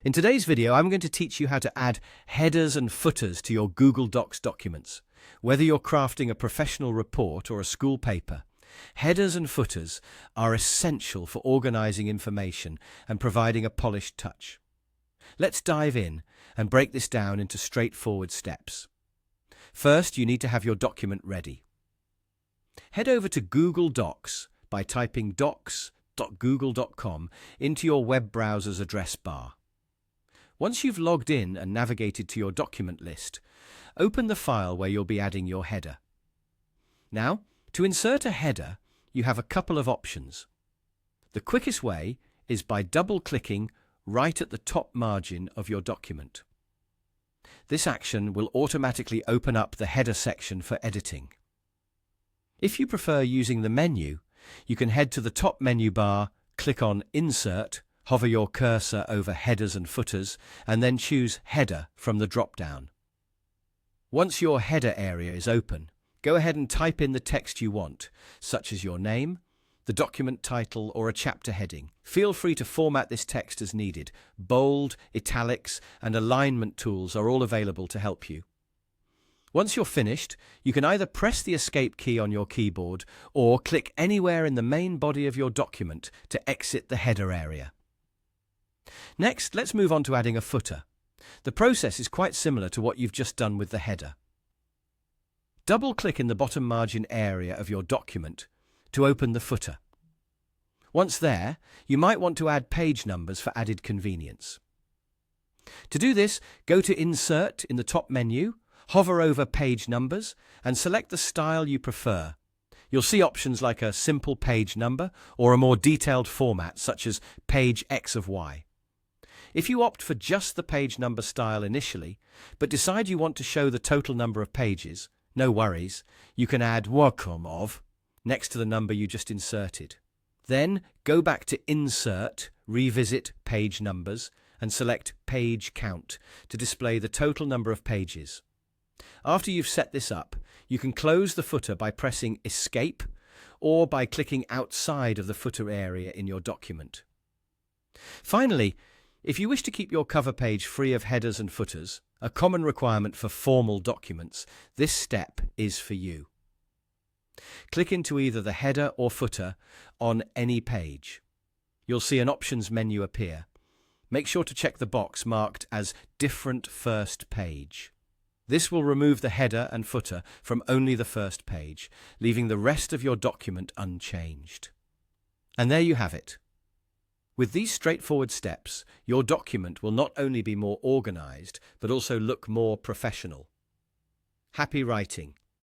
In today's video, I'm going to teach you how to add headers and footers to your Google Docs documents. Whether you're crafting a professional report or a school paper, headers and footers are essential for organizing information and providing a polished touch. Let's dive in and break this down into straightforward steps. First, you need to have your document ready. Head over to Google Docs by typing docs.google.com into your web browser's address bar. Once you've logged in and navigated to your document list, open the file where you'll be adding your header. Now, to insert a header, you have a couple of options. The quickest way is by double-clicking right at the top margin of your document. This action will automatically open up the header section for editing. If you prefer using the menu, you can head to the top menu bar, click on Insert, hover your cursor over headers and footers, and then choose Header from the drop-down. Once your header area is open, go ahead and type in the text you want, such as your name, the document title, or a chapter heading. Feel free to format this text as needed. Bold, italics, and alignment tools are all available to help you. Once you're finished, you can either press the Escape key on your keyboard or click anywhere in the main body of your document to exit the header area. Next, let's move on to adding a footer. The process is quite similar to what you've just done with the header. Double-click in the bottom margin area of your document to open the footer. Once there, you might want to add page numbers for added convenience. To do this, go to Insert in the top menu, hover over Page Numbers, and select the style you prefer. You'll see options like a simple page number or a more detailed format such as page X of Y. If you opt for just the page number style initially, but decide you want to show the total number of pages, no worries, you can add "welcome of" next to the number you just inserted. Then go back to Insert, revisit Page Numbers, and select Page Count to display the total number of pages. After you've set this up, you can close the footer by pressing Escape or by clicking outside of the footer area in your document. Finally, if you wish to keep your cover page free of headers and footers, a common requirement for formal documents, this step is for you. Click into either the header or footer on any page. You'll see an options menu appear. Make sure to check the box marked as Different First Page. This will remove the header and footer from only the first page, leaving the rest of your document unchanged. And there you have it. With these straightforward steps, your document will not only be more organized, but also look more professional. Happy writing!